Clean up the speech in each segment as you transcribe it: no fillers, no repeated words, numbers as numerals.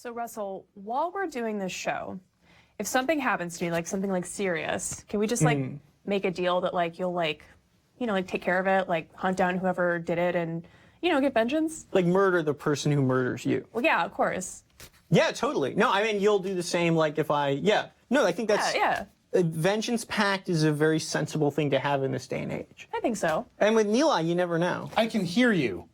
So Russell, while we're doing this show, if something happens to me, like something like serious, can we just like make a deal that like you'll like, take care of it, like hunt down whoever did it and, get vengeance? Like murder the person who murders you. Well, yeah, of course. Yeah, totally. No, I mean, you'll do the same, like if I, No, I think that's... Yeah. A vengeance pact is a very sensible thing to have in this day and age. I think so. And with Nilay, you never know. I can hear you.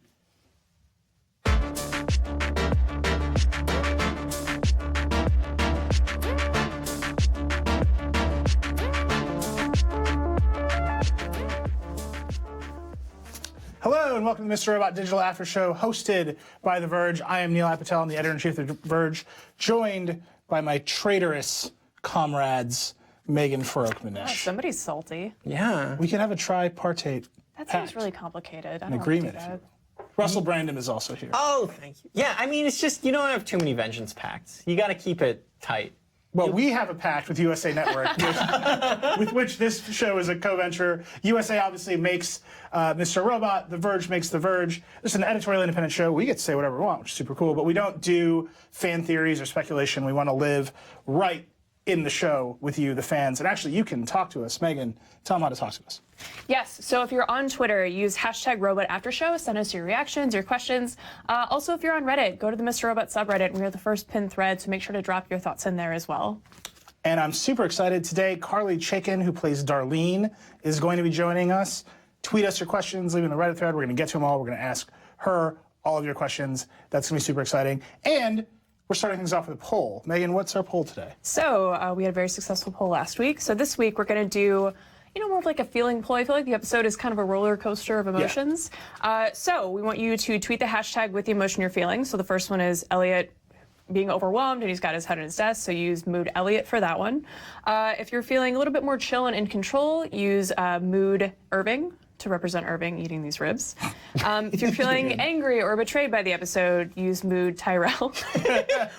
Hello and welcome to Mr. Robot Digital After Show, hosted by The Verge. I am Nilay Patel, I'm the editor-in-chief of The Verge, joined by my traitorous comrades, Megan Farokhmanesh. Oh, somebody's salty. Yeah. We can have a tripartite That pact, seems really complicated. I an don't agreement. want to do Russell Brandon is also here. Oh, thank you. Yeah, I mean, it's just, you don't have too many vengeance pacts. You got to keep it tight. Well, we have a pact with USA Network, with which this show is a co-venture. USA obviously makes Mr. Robot. The Verge makes The Verge. This is an editorial independent show. We get to say whatever we want, which is super cool. But we don't do fan theories or speculation. We want to live right in the show with you, the fans. And actually, you can talk to us. Megan, tell them how to talk to us. Yes, so if you're on Twitter, use #RobotAfterShow, send us your reactions, your questions. Also, if you're on Reddit, go to the Mr. Robot subreddit. We are the first pinned thread, so make sure to drop your thoughts in there as well. And I'm super excited today. Carly Chaikin, who plays Darlene, is going to be joining us. Tweet us your questions, leave in the Reddit thread. We're going to get to them all. We're going to ask her all of your questions. That's going to be super exciting. And we're starting things off with a poll. Megan, what's our poll today? So we had a very successful poll last week. So this week we're going to do, more of like a feeling poll. I feel like the episode is kind of a roller coaster of emotions. Yeah. So we want you to tweet the hashtag with the emotion you're feeling. So the first one is Elliot being overwhelmed and he's got his head on his desk, so use mood Elliot for that one. If you're feeling a little bit more chill and in control, use mood Irving to represent Irving eating these ribs. If you're feeling angry or betrayed by the episode, use mood Tyrell.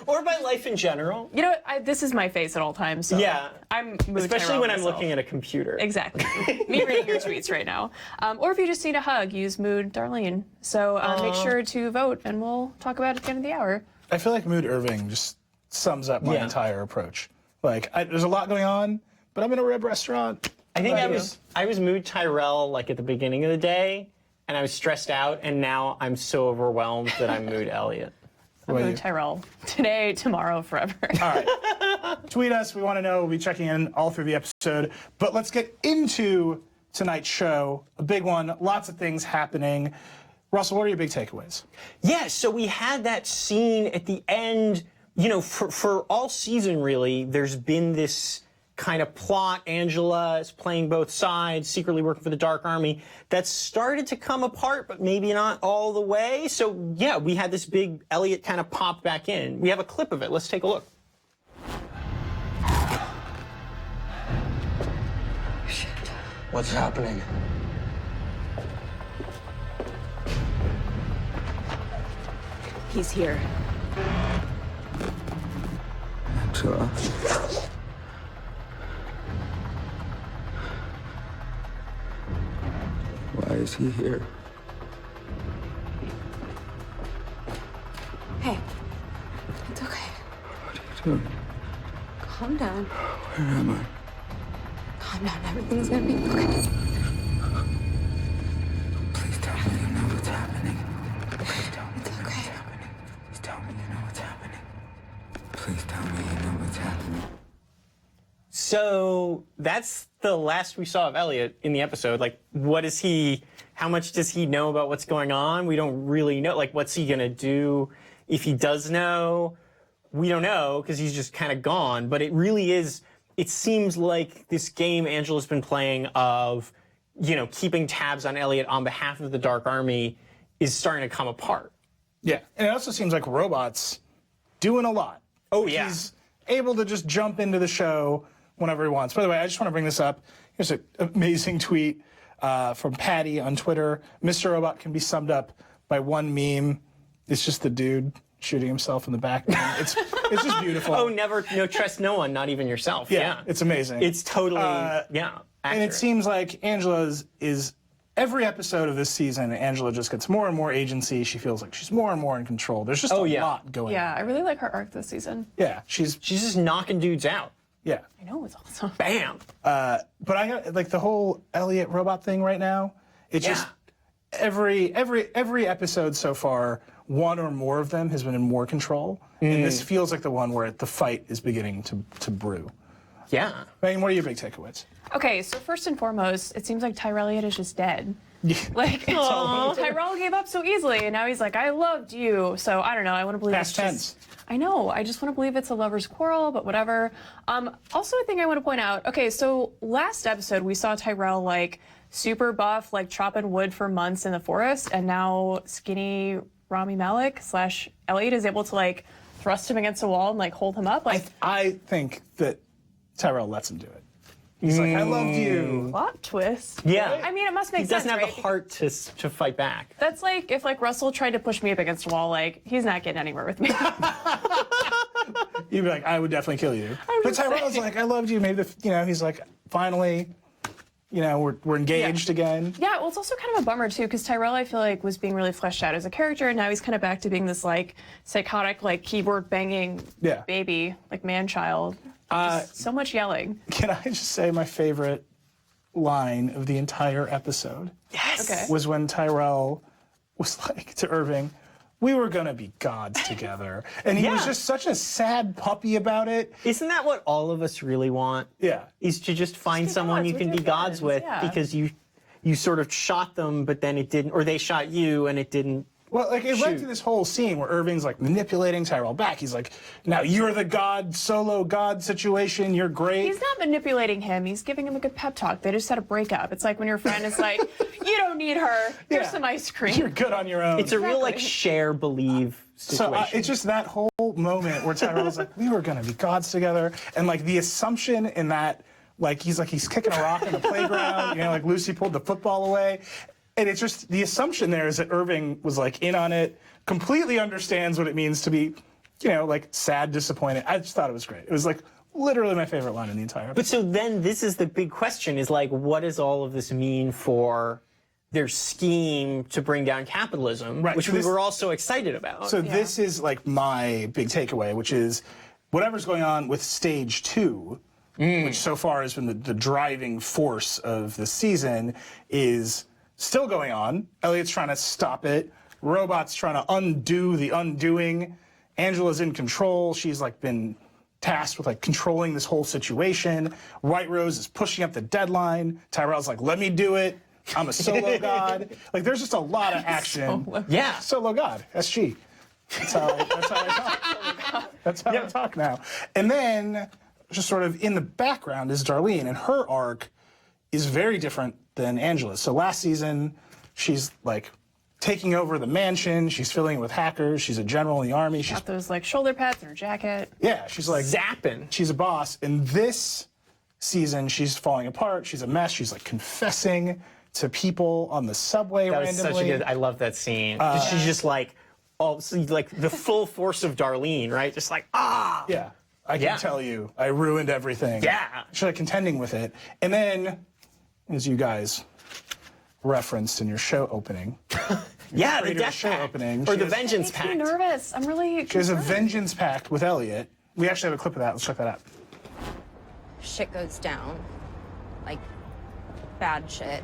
Or by life in general. You know what? This is my face at all times. So Yeah. I'm mood Especially Tyrell when myself. I'm looking at a computer. Exactly. Me reading your tweets right now. Or if you just need a hug, use mood Darlene. So make sure to vote and we'll talk about it at the end of the hour. I feel like mood Irving just sums up my entire approach. Like, there's a lot going on, but I'm in a rib restaurant. I think I was mood Tyrell like at the beginning of the day, and I was stressed out, and now I'm so overwhelmed that I'm mood Elliot. I'm mood Tyrell. Today, tomorrow, forever. All right. Tweet us. We want to know. We'll be checking in all through the episode. But let's get into tonight's show. A big one. Lots of things happening. Russell, what are your big takeaways? Yeah, so we had that scene at the end. For all season, really, there's been this kind of plot. Angela is playing both sides, secretly working for the Dark Army. That's started to come apart, but maybe not all the way. So, yeah, we had this big Elliot kind of pop back in. We have a clip of it. Let's take a look. Shit. What's happening? He's here. Angela. Why is he here? Hey, it's okay. What are you doing? Calm down. Where am I? Calm down. Everything's gonna be okay. Please tell me you know what's happening. Please tell me It's you know okay. what's happening. Please tell me you know what's happening. Please tell me you know what's happening. So that's the last we saw of Elliot in the episode. Like, how much does he know about what's going on? We don't really know. Like, what's he gonna do? If he does know, we don't know because he's just kind of gone. But it really is, it seems like this game Angela's been playing of, keeping tabs on Elliot on behalf of the Dark Army is starting to come apart. Yeah, and it also seems like Robot's doing a lot. Oh, yeah. He's able to just jump into the show whenever he wants. By the way, I just want to bring this up. Here's an amazing tweet from Patty on Twitter. Mr. Robot can be summed up by one meme. It's just the dude shooting himself in the back. It's just beautiful. Oh, trust no one, not even yourself. Yeah. It's amazing. It's totally, accurate. And it seems like Angela is every episode of this season, Angela just gets more and more agency. She feels like she's more and more in control. There's just a lot going Yeah, on. I really like her arc this season. Yeah, she's just knocking dudes out. yeah. I know, it's awesome. Bam. But I got like the whole Elliot robot thing right now. It's just every episode so far, one or more of them has been in more control, and this feels like the one where the fight is beginning to brew. Yeah. Megan, what are your big takeaways? Okay, so first and foremost, it seems like Tyrell Elliott is just dead. Yeah. Like, Tyrell gave up so easily, and now he's like, I loved you. So I don't know. I want to believe Past it's tense. just. I know. I just want to believe it's a lover's quarrel, but whatever. Also, a thing I want to point out. Okay, so last episode we saw Tyrell like super buff, like chopping wood for months in the forest, and now skinny Rami Malek / Elliot is able to like thrust him against a wall and like hold him up. Like, I think that Tyrell lets him do it. He's like, I loved you. plot twist. Yeah. I mean, it must make He sense. doesn't have right? the heart to fight back. That's like if like Russell tried to push me up against a wall, like he's not getting anywhere with me. You'd be like, I would definitely kill you. But just Tyrell's saying. like, I loved you. Maybe he's like, finally, we're engaged again. Yeah, well, it's also kind of a bummer too, because Tyrell, I feel like, was being really fleshed out as a character, and now he's kind of back to being this like psychotic, like keyboard banging baby, like man child. Just so much yelling. Can I just say my favorite line of the entire episode? Yes. Okay. Was when Tyrell was like to Irving, we were gonna be gods together. And he was just such a sad puppy about it. Isn't that what all of us really want? Yeah. Is to just find be someone gods you with can your be gods friends, with yeah. because you sort of shot them, but then it didn't, or they shot you and it didn't. Well, like it led Shoot. to this whole scene where Irving's like manipulating Tyrell back. He's like, now you're the god, solo god situation, you're great. He's not manipulating him. He's giving him a good pep talk. They just had a breakup. It's like when your friend is like, you don't need her. Here's Yeah. some ice cream. You're good on your own. It's a real like Exactly. share believe So situation. it's just that whole moment where Tyrell's like, we were gonna be gods together, and like the assumption in that, like he's kicking a rock in the playground, like Lucy pulled the football away, and it's just the assumption there is that Irving was like in on it, completely understands what it means to be, like sad, disappointed. I just thought it was great. It was like literally my favorite line in the entire. But so then this is the big question: is like, what does all of this mean for their scheme to bring down capitalism, Right, which so we this- were also excited about? So this is like my big takeaway, which is whatever's going on with stage 2, which so far has been the driving force of the season, is still going on. Elliot's trying to stop it. Robot's trying to undo the undoing. Angela's in control. She's like been tasked with like controlling this whole situation. White Rose is pushing up the deadline. Tyrell's like, let me do it. I'm a solo god. Like there's just a lot of action. yeah. Solo God, SG. That's how I talk. That's how I talk now. And then, just sort of in the background is Darlene, and her arc is very different than Angela's. So last season, she's like taking over the mansion. She's filling it with hackers. She's a general in the army. She's Got those like shoulder pads in her jacket. she's like Zapping. she's a boss. And this season, she's falling apart. She's a mess. She's like confessing to people on the subway That was randomly. such a good. I love that scene. She's just like, like the full force of Darlene, right? Just like Yeah. I can Yeah. tell you, I ruined everything. Yeah. She's like contending with it. And then, as you guys referenced in your show opening, yeah, the creator of death show pact opening, or she the has- vengeance Makes me pact. nervous. I'm really. she has a concerned. vengeance pact with Elliot. We actually have a clip of that. Let's check that out. Shit goes down, like bad shit,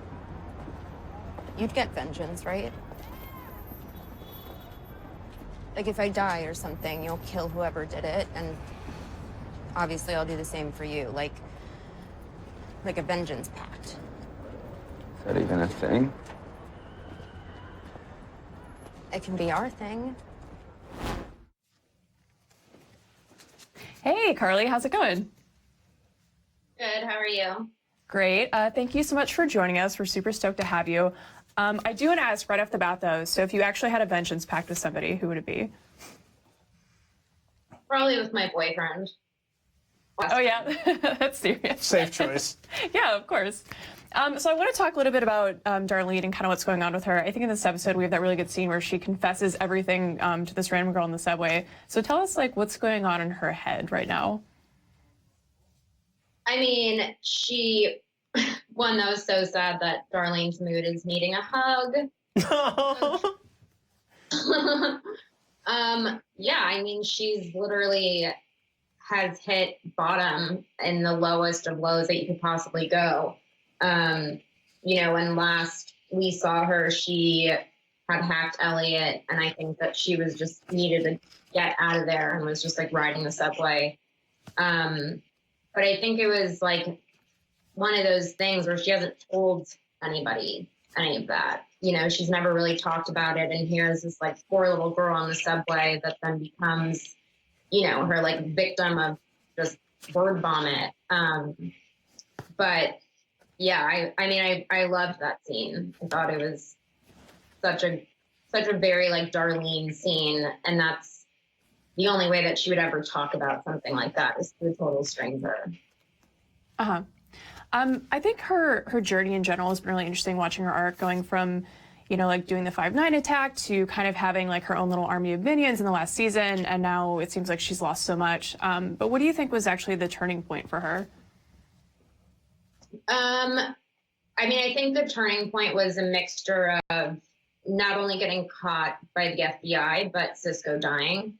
you'd get vengeance, right? Like if I die or something, you'll kill whoever did it, and obviously I'll do the same for you, like a vengeance pact. Is that even a thing? It can be our thing. Hey, Carly, how's it going? Good. How are you? Great. Thank you so much for joining us. We're super stoked to have you. I do want to ask right off the bat, though. So, if you actually had a vengeance pact with somebody, who would it be? Probably with my boyfriend. Oh yeah, that's serious. Safe choice. Yeah, of course. So I want to talk a little bit about Darlene and kind of what's going on with her. I think in this episode we have that really good scene where she confesses everything to this random girl in the subway. So tell us like what's going on in her head right now. I mean, she One, that was so sad that Darlene's mood is needing a hug. Yeah, I mean, she's literally has hit bottom in the lowest of lows that you could possibly go. You know, when last we saw her, she had hacked Elliot, and I think that she was just needed to get out of there and was just like riding the subway. But I think it was like one of those things where she hasn't told anybody any of that. You know, she's never really talked about it. And here's this like poor little girl on the subway that then becomes, you know, her like victim of just word vomit. But yeah, I mean, I loved that scene. I thought it was such a very like Darlene scene. And that's the only way that she would ever talk about something like that is to a total stranger. Uh-huh. I think her journey in general has been really interesting, watching her arc going from, you know, like doing the 5/9 attack to kind of having like her own little army of minions in the last season, and now it seems like she's lost so much. But what do you think was actually the turning point for her? I mean, I think the turning point was a mixture of not only getting caught by the FBI, but Cisco dying.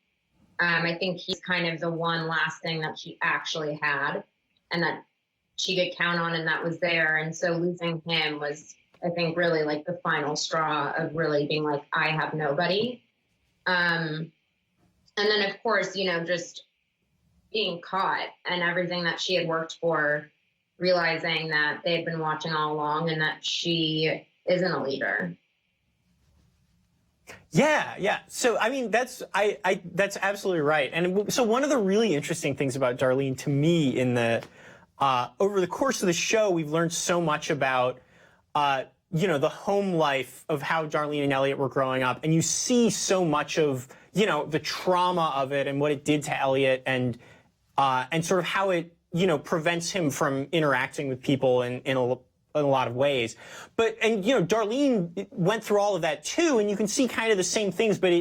I think he's kind of the one last thing that she actually had and that she could count on, and that was there. And so losing him was, I think, really like the final straw of really being like, I have nobody. And then, of course, you know, just being caught and everything that she had worked for, realizing that they had been watching all along and that she isn't a leader. Yeah. So, I mean, that's absolutely right. And so one of the really interesting things about Darlene to me in the, over the course of the show, we've learned so much about, you know, the home life of how Darlene and Elliot were growing up. And you see so much of, you know, the trauma of it and what it did to Elliot and sort of how it, you know, prevents him from interacting with people in a lot of ways. But, and, you know, Darlene went through all of that too, and you can see kind of the same things, but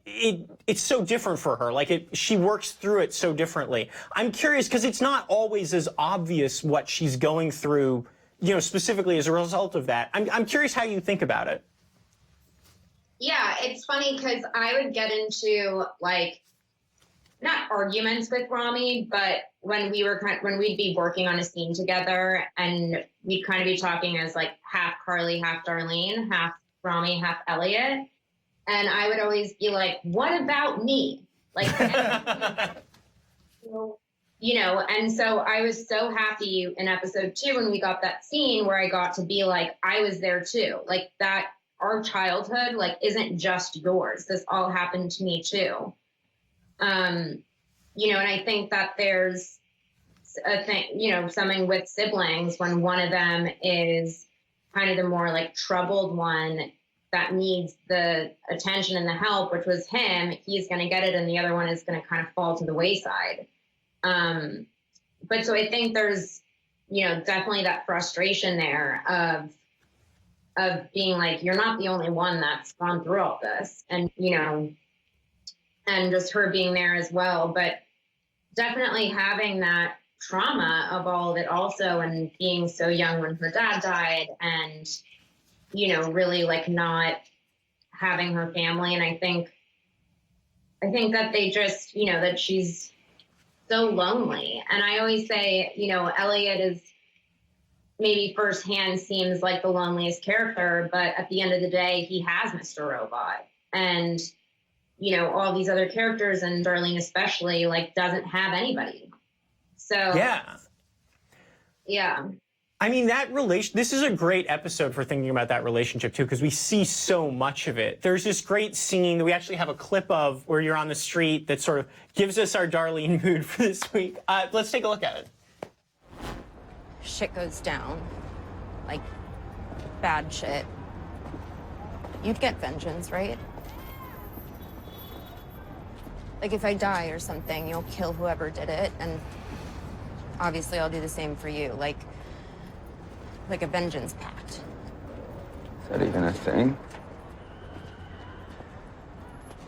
it's so different for her. Like she works through it so differently. I'm curious because it's not always as obvious what she's going through, you know, specifically as a result of that. I'm curious how you think about it. Yeah, it's funny because I would get into like, not arguments with Rami, but when we'd be working on a scene together and we'd kind of be talking as like half Carly, half Darlene, half Rami, half Elliot. And I would always be like, what about me? Like, you know, and so I was so happy in episode 2 when we got that scene where I got to be like, I was there too. Like that, our childhood, like, isn't just yours. This all happened to me too. You know, and I think that there's a thing, you know, something with siblings when one of them is kind of the more like troubled one that needs the attention and the help, which was him, he's going to get it. And the other one is going to kind of fall to the wayside. But so I think there's, you know, definitely that frustration there of being like, you're not the only one that's gone through all this. And, you know, and just her being there as well. But definitely having that trauma of all of it also, and being so young when her dad died and, you know, really like not having her family. And I think that they just, you know, that she's so lonely. And I always say, you know, Elliot is maybe firsthand seems like the loneliest character, but at the end of the day, he has Mr. Robot. And, you know, all these other characters, and Darlene especially, like, doesn't have anybody. So yeah. I mean, this is a great episode for thinking about that relationship too, because we see so much of it. There's this great scene that we actually have a clip of where you're on the street that sort of gives us our Darlene mood for this week. Let's take a look at it. Shit goes down. Like, bad shit. You'd get vengeance, right? Like, if I die or something, you'll kill whoever did it, and obviously I'll do the same for you, like a vengeance pact. Is that even a thing?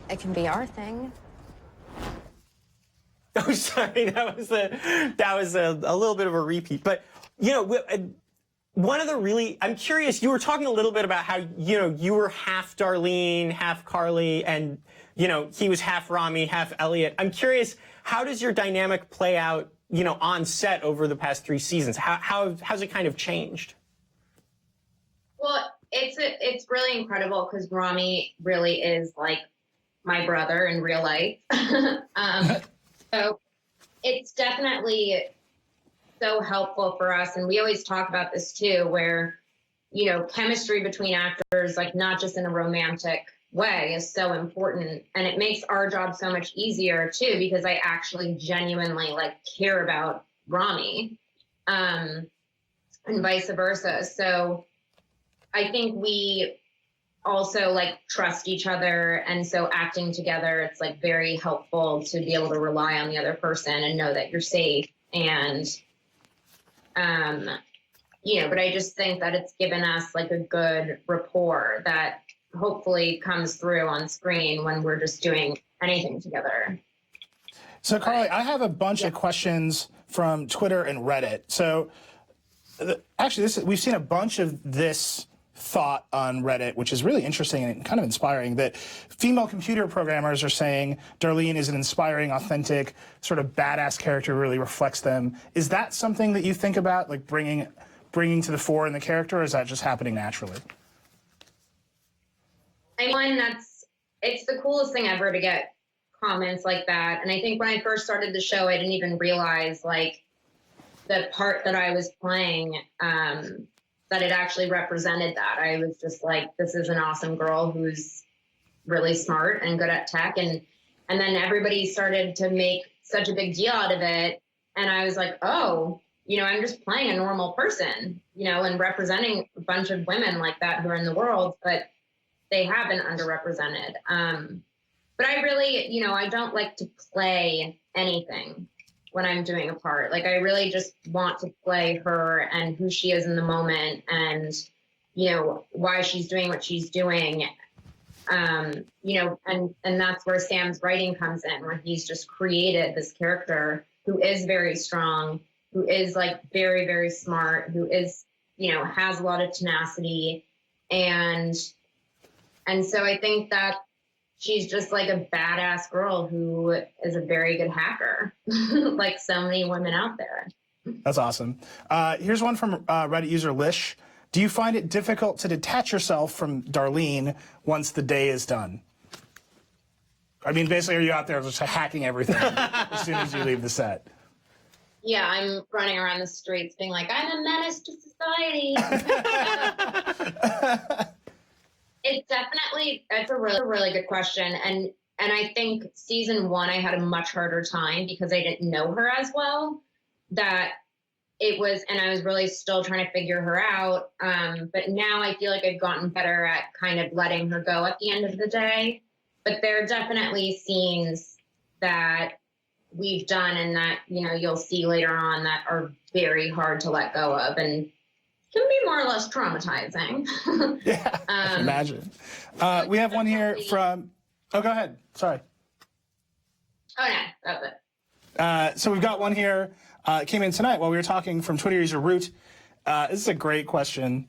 It can be our thing. Oh, sorry, that was a little bit of a repeat. But one of the really, I'm curious, you were talking a little bit about how, you were half Darlene, half Carly, and, he was half Rami, half Elliot. I'm curious, how does your dynamic play out, on set over the past 3 seasons? How's it kind of changed? Well, it's really incredible because Rami really is like my brother in real life. So it's definitely so helpful for us. And we always talk about this too, where, chemistry between actors, like not just in a romantic way, is so important. And it makes our job so much easier too, because I actually genuinely like care about Rami, and vice versa. So I think we also like trust each other. And so acting together, it's like very helpful to be able to rely on the other person and know that you're safe. And, but I just think that it's given us like a good rapport that hopefully comes through on screen when we're just doing anything together. So, Carly, I have a bunch of questions from Twitter and Reddit. So, actually, we've seen a bunch of this thought on Reddit, which is really interesting and kind of inspiring, that female computer programmers are saying Darlene is an inspiring, authentic, sort of badass character, really reflects them. Is that something that you think about, like bringing to the fore in the character, or is that just happening naturally? It's the coolest thing ever to get comments like that. And I think when I first started the show, I didn't even realize like the part that I was playing, that it actually represented that. I was just like, this is an awesome girl who's really smart and good at tech. And then everybody started to make such a big deal out of it. And I was like, oh, I'm just playing a normal person, and representing a bunch of women like that who are in the world, but they have been underrepresented. But I really, I don't like to play anything when I'm doing a part. Like, I really just want to play her and who she is in the moment and, why she's doing what she's doing. And that's where Sam's writing comes in, where he's just created this character who is very strong, who is like very, very smart, who is, has a lot of tenacity. And so I think that she's just like a badass girl who is a very good hacker, like so many women out there. That's awesome. Here's one from Reddit user Lish. Do you find it difficult to detach yourself from Darlene once the day is done? I mean, basically, are you out there just hacking everything as soon as you leave the set? Yeah, I'm running around the streets being like, I'm a menace to society. It's a really, really good question. And I think season 1, I had a much harder time because I didn't know her as well. And I was really still trying to figure her out. But now I feel like I've gotten better at kind of letting her go at the end of the day. But there are definitely scenes that we've done and that, you'll see later on that are very hard to let go of and can be more or less traumatizing. Yeah, I can imagine. We have one here from, go ahead. Sorry. Oh, no, that's it. So we've got one here, came in tonight while we were talking, from Twitter user Root. This is a great question.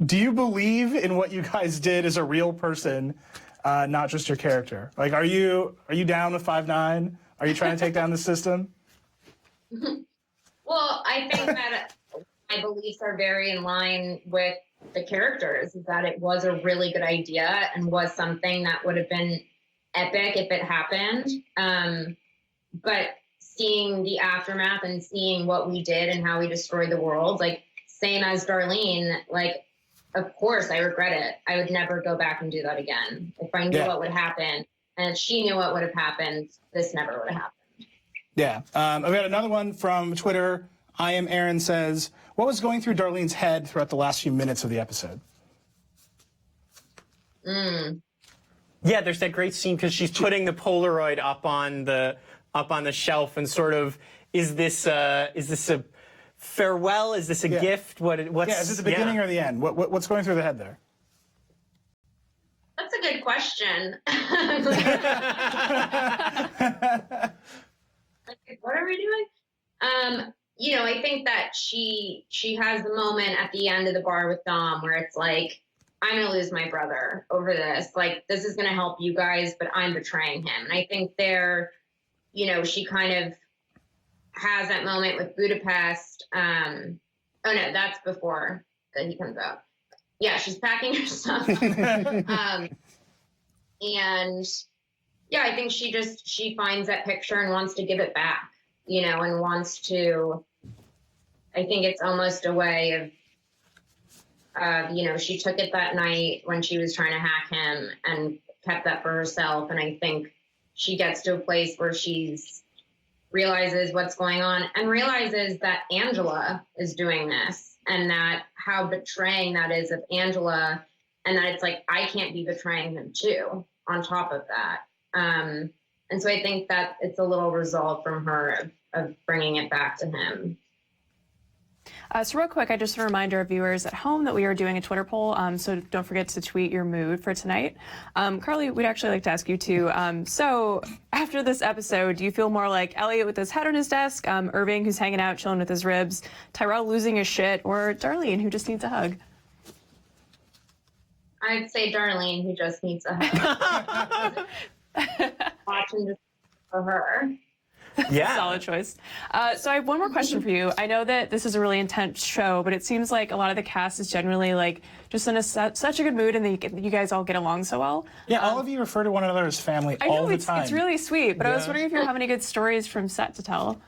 Do you believe in what you guys did as a real person, not just your character? Like, are you down with 5'9"? Are you trying to take down the system? Well, I think that my beliefs are very in line with the characters, is that it was a really good idea and was something that would have been epic if it happened. But seeing the aftermath and seeing what we did and how we destroyed the world, like same as Darlene, like, of course I regret it. I would never go back and do that again. If I knew what would happen and if she knew what would have happened, this never would have happened. Yeah. I've got another one from Twitter. I am Aaron says, what was going through Darlene's head throughout the last few minutes of the episode? Yeah, there's that great scene because she's putting the Polaroid up on the shelf and sort of, is this a farewell? Is this a gift? What's is it the beginning or the end? What's going through the head there? That's a good question. What are we doing? you know, I think that she has the moment at the end of the bar with Dom where it's like, I'm gonna lose my brother over this. Like, this is gonna help you guys, but I'm betraying him. And I think you know, she kind of has that moment with Budapest. Oh no, that's before that he comes out. Yeah, she's packing her stuff. And yeah, I think she finds that picture and wants to give it back, you know, and wants to, I think it's almost a way of, you know, she took it that night when she was trying to hack him and kept that for herself. And I think she gets to a place where realizes what's going on and realizes that Angela is doing this, and that how betraying that is of Angela, and that it's like, I can't be betraying him too, on top of that. And so I think that it's a little resolve from her of bringing it back to him. So real quick, I just want to remind our viewers at home that we are doing a Twitter poll, so don't forget to tweet your mood for tonight. Carly, we'd actually like to ask you too. So after this episode, do you feel more like Elliot with his head on his desk, Irving who's hanging out chilling with his ribs, Tyrell losing his shit, or Darlene who just needs a hug? I'd say Darlene, who just needs a hug. Watching this for her. Yeah. Solid choice. So I have one more question for you. I know that this is a really intense show, but it seems like a lot of the cast is generally like just in such a good mood, and you guys all get along so well. Yeah, all of you refer to one another as family I know all the time. it's really sweet, but I was Yeah. wondering if you have any good stories from set to tell.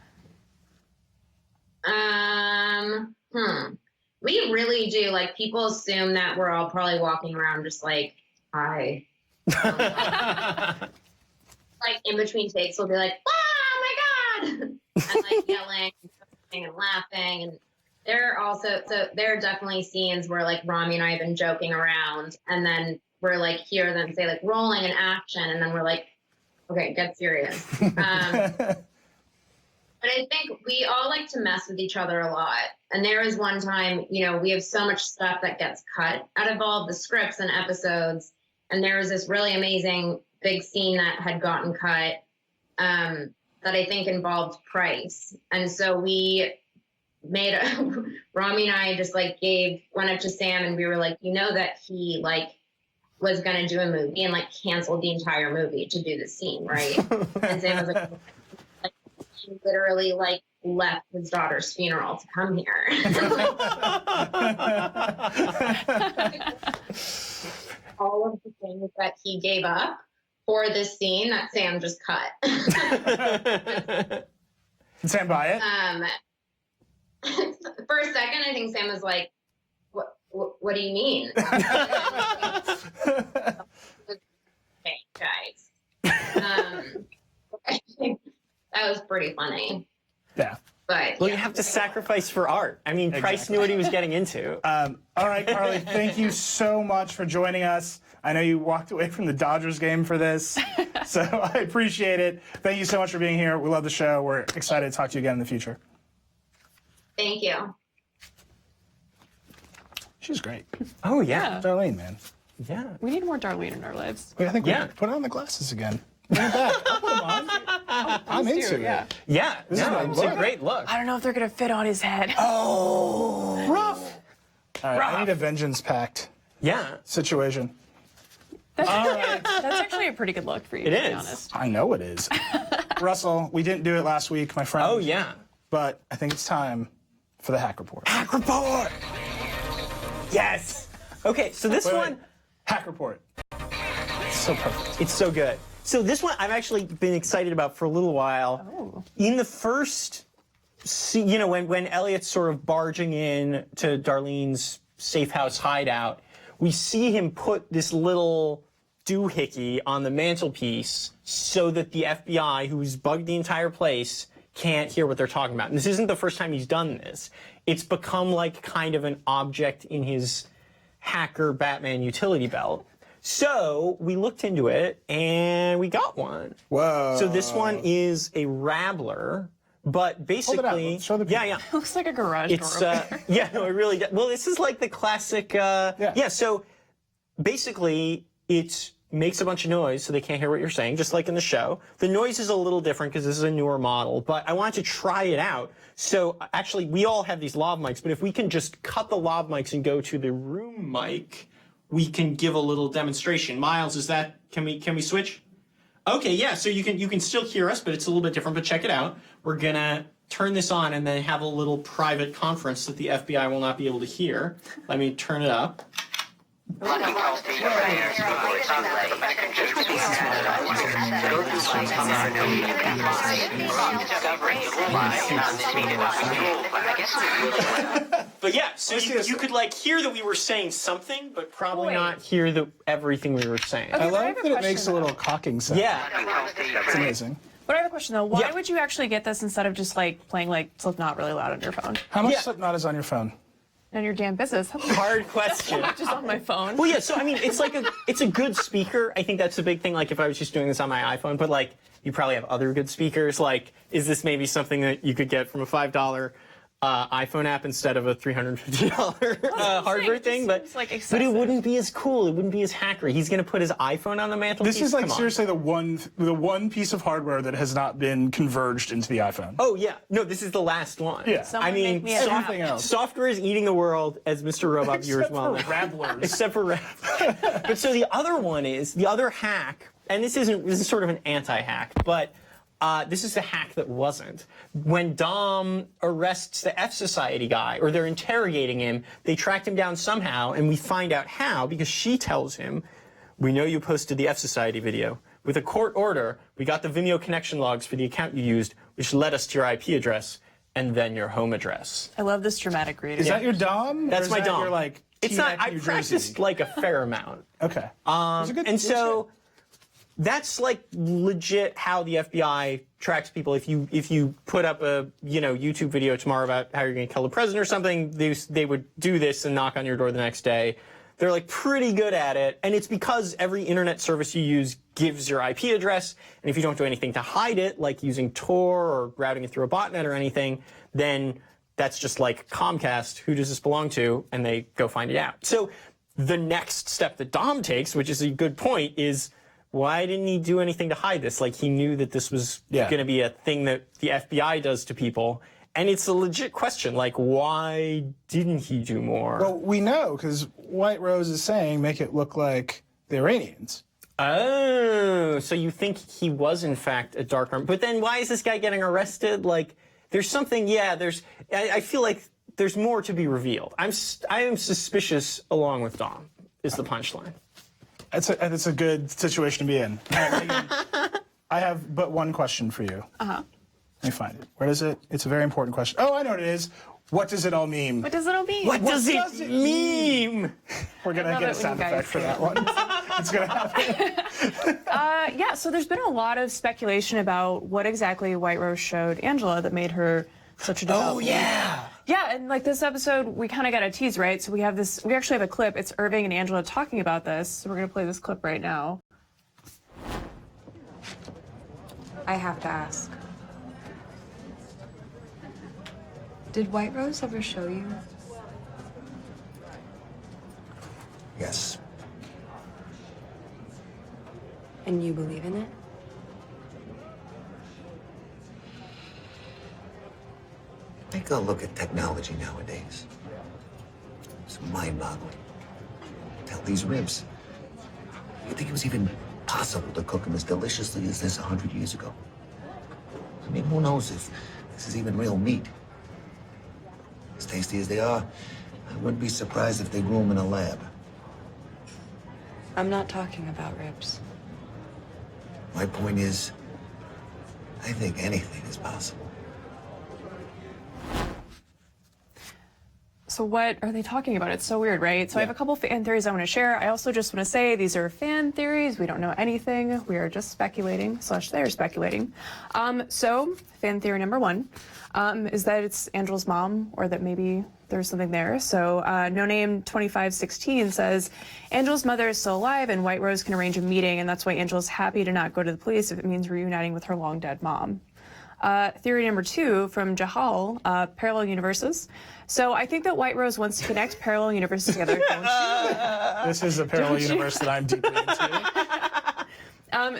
We really do. Like, people assume that we're all probably walking around just like, hi. Like, in between takes, we'll be like, oh my God! And like yelling and laughing. And there are definitely scenes where like Rami and I have been joking around, and then we're like, hear them say like rolling and action, and then we're like, okay, get serious. But I think we all like to mess with each other a lot. And there was one time, you know, we have so much stuff that gets cut out of all of the scripts and episodes. And there was this really amazing big scene that had gotten cut that I think involved Price. And so we made Rami and I just like went up to Sam, and we were like, you know that he like was going to do a movie and like canceled the entire movie to do the scene, right? And Sam was like, he literally like left his daughter's funeral to come here. All of the things that he gave up for this scene that Sam just cut. Did Sam buy it? For a second, I think Sam was like, what do you mean? Okay, guys. I think that was pretty funny. Yeah. But Well, you have to sacrifice for art. I mean, Price knew what he was getting into. All right, Carly, thank you so much for joining us. I know you walked away from the Dodgers game for this, so I appreciate it. Thank you so much for being here. We love the show. We're excited to talk to you again in the future. thank you. She's great. Oh, yeah. Darlene, man. Yeah. We need more Darlene in our lives. Wait, I think we Yeah. put on the glasses again. Bring it back. I'll put them on. I'm into it. Yeah. is No, my it's a look. great look. I don't know if they're going to fit on his head. Oh, rough. All right, I need a vengeance pact Yeah. situation. That's, All right. that's actually a pretty good look for you, It to be is. honest. I know it is. Russell, we didn't do it last week, my friend. Oh, yeah. But I think it's time for the hack report. Hack report. Yes. Okay, so this Wait, wait. one, Hack report. So perfect. it's so good. So this one I've actually been excited about for a little while. Oh. In the first, you know, when Elliot's sort of barging in to Darlene's safe house hideout, we see him put this little doohickey on the mantelpiece so that the FBI, who's bugged the entire place, can't hear what they're talking about. And this isn't the first time he's done this. It's become like kind of an object in his hacker Batman utility belt. So we looked into it and we got one. Whoa. So this one is a Rabbler, but basically, Let's show the yeah, people. yeah. Looks like a garage It's door over there. yeah, no, it really does. Well, this is like the classic. Yeah. So basically, it's makes a bunch of noise so they can't hear what you're saying, just like in the show. The noise is a little different because this is a newer model, but I wanted to try it out. So actually, we all have these lav mics, but if we can just cut the lav mics and go to the room mic, we can give a little demonstration. Miles, is that, can we switch? Okay, yeah, so you can still hear us, but it's a little bit different, but check it out. We're gonna turn this on and then have a little private conference that the FBI will not be able to hear. Let me turn it up. But yeah, so you could like hear that we were saying something, but probably not hear everything we were saying. I but I love have a that it question, makes a little cocking sound. Yeah. It's amazing. But I have a question though. Why Yeah. would you actually get this instead of just like playing like Slipknot really loud on your phone? How much Yeah. Slipknot is on your phone? None of your damn business. Hard question. Just on my phone. Well, yeah, so I mean, it's a good speaker. I think that's the big thing. Like, if I was just doing this on my iPhone, but like, you probably have other good speakers. Like, is this maybe something that you could get from a $5 iPhone app instead of a $350 hardware thing? But like it excessive. wouldn't be as cool. It wouldn't be as hackery. He's gonna put his iPhone on the mantelpiece. This is like Come on. seriously the one piece of hardware that has not been converged into the iPhone. Oh yeah, no, this is the last one. Yeah. I Someone mean, make me a Everything else. software is eating the world, as Mr. Robot viewers Except well for know. Rabblers. Except for Rabblers. But so the other hack, and this is sort of an anti-hack, but this is the hack that wasn't. When Dom arrests the F Society guy, or they're interrogating him, they tracked him down somehow, and we find out how, because she tells him, "We know you posted the F Society video. With a court order, we got the Vimeo connection logs for the account you used, which led us to your IP address, and then your home address." I love this dramatic reading. Is that your Dom? That's or is my that Dom. Your, like, It's not. Teaneck, I New practiced Jersey? like a fair amount. Okay. And so that's like legit how the FBI tracks people. If you put up a YouTube video tomorrow about how you're going to kill the president or something, they would do this and knock on your door the next day. They're like pretty good at it, and it's because every internet service you use gives your IP address, and if you don't do anything to hide it, like using Tor or routing it through a botnet or anything, then that's just like Comcast, who does this belong to, and they go find it out. So the next step that Dom takes, which is a good point, is why didn't he do anything to hide this? Like, he knew that this was going to be a thing that the FBI does to people. And it's a legit question, like, why didn't he do more? Well, we know because White Rose is saying make it look like the Iranians. Oh, so you think he was in fact a dark arm? But then why is this guy getting arrested? Like, there's something. Yeah, I feel like there's more to be revealed. I am suspicious along with Dom. Is the punchline? It's a good situation to be in. All right, Megan, I have but one question for you. Let me find it. Where is it? It's a very important question. Oh, I know what it is. What does it all mean? What does it all mean? What does does it it mean? We're going to love get a it when sound you guys effect for say that one. It's going to happen. Yeah, so there's been a lot of speculation about what exactly White Rose showed Angela that made her such a devout. Oh, yeah. Yeah, and like this episode, we kind of got a tease, right? So we actually have a clip. It's Irving and Angela talking about this. So we're going to play this clip right now. I have to ask. Did White Rose ever show you? Yes. And you believe in it? Take a look at technology nowadays. It's mind-boggling. Tell these ribs. You think it was even possible to cook them as deliciously as this 100 years ago? I mean, who knows if this is even real meat? As tasty as they are, I wouldn't be surprised if they grew them in a lab. I'm not talking about ribs. My point is, I think anything is possible. So what are they talking about? It's so weird, right? So I have a couple fan theories I want to share. I also just want to say these are fan theories. We don't know anything. We are just speculating, / they're speculating. So fan theory number one is that it's Angela's mom, or that maybe there's something there. So No Name 2516 says Angela's mother is still alive and White Rose can arrange a meeting, and that's why Angela's happy to not go to the police if it means reuniting with her long dead mom. Theory number two from Jahal, parallel universes. So I think that White Rose wants to connect parallel universes together. Don't you? This is a parallel universe that I'm deeply into.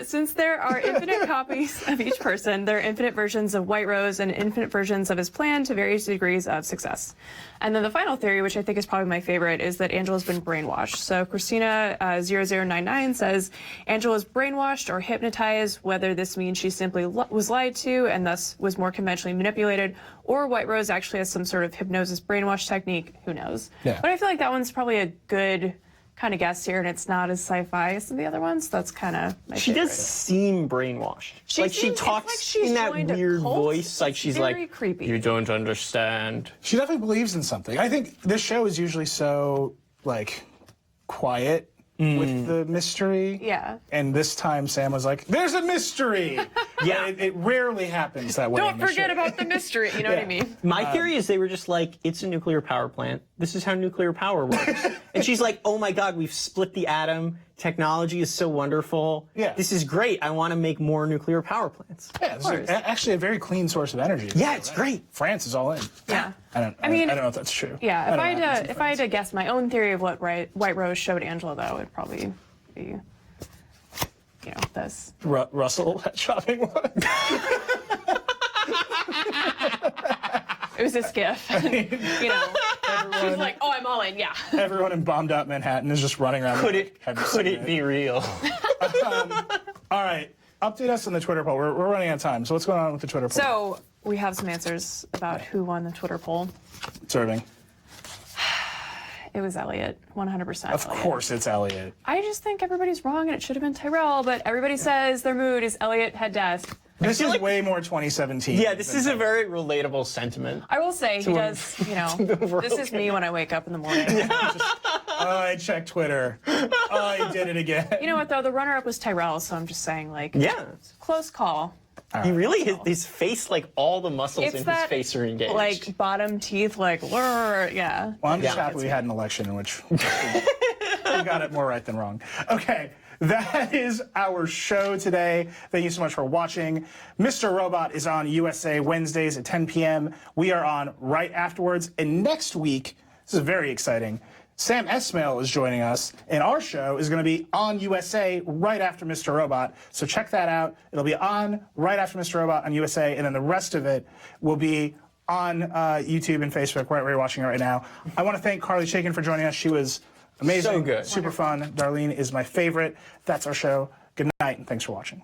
Since there are infinite copies of each person, there are infinite versions of White Rose and infinite versions of his plan to various degrees of success. And then the final theory, which I think is probably my favorite, is that Angela's been brainwashed. So Christina 0099 says Angela's brainwashed or hypnotized, whether this means she simply was lied to and thus was more conventionally manipulated, or White Rose actually has some sort of hypnosis brainwash technique, who knows. Yeah. But I feel like that one's probably a good kind of guess here, and it's not as sci-fi as some of the other ones. That's kind of my She favorite. does seem brainwashed. She Like she seems- it's talks like she's in that joined a weird cult. voice, like It's she's very like, creepy. "You don't understand." She definitely believes in something. I think this show is usually so like quiet with the mystery. Yeah. And this time Sam was like, "There's a mystery." Yeah. It rarely happens that way. Don't in the forget show. about the mystery. You know what I mean? My theory is they were just like, it's a nuclear power plant. This is how nuclear power works. And she's like, oh my God, we've split the atom. Technology is so wonderful. Yeah. This is great. I want to make more nuclear power plants. Yeah, this is actually a very clean source of energy. Yeah, it's great. France is all in. Yeah. I don't know if that's true. Yeah. I don't know what happens in If I had France. to guess my own theory of what White Rose showed Angela, though, it'd probably be, this. Russell at shopping one. It was this gif. She was like, "Oh, I'm all in." Yeah. Everyone in bombed out Manhattan is just running around. Could like, it be real? All right. Update us on the Twitter poll. We're running out of time. So what's going on with the Twitter poll? So we have some answers about who won the Twitter poll. Serving. It was Elliot, 100%. Of course it's Elliot. I just think everybody's wrong, and it should have been Tyrell. But everybody says their mood is Elliot had death. This is like- way more 2017. Yeah, this is a very relatable sentiment. I will say he does. This is me when I wake up in the morning. Oh, I checked Twitter. Oh, I did it again. You know what though? The runner-up was Tyrell, so I'm just saying, like, Yeah. close call. He really, his face, like all the muscles It's in his that, face are engaged. like, bottom teeth, like, yeah. Well, I'm just Yeah. happy we had an election in which we got it more right than wrong. Okay, that is our show today. Thank you so much for watching. Mr. Robot is on USA Wednesdays at 10 p.m. We are on right afterwards. And next week, this is very exciting, Sam Esmail is joining us, and our show is going to be on USA right after Mr. Robot. So check that out. It'll be on right after Mr. Robot on USA, and then the rest of it will be on YouTube and Facebook, right where you're watching it right now. I want to thank Carly Chaikin for joining us. She was amazing, So good. super fun. Darlene is my favorite. That's our show. Good night, and thanks for watching.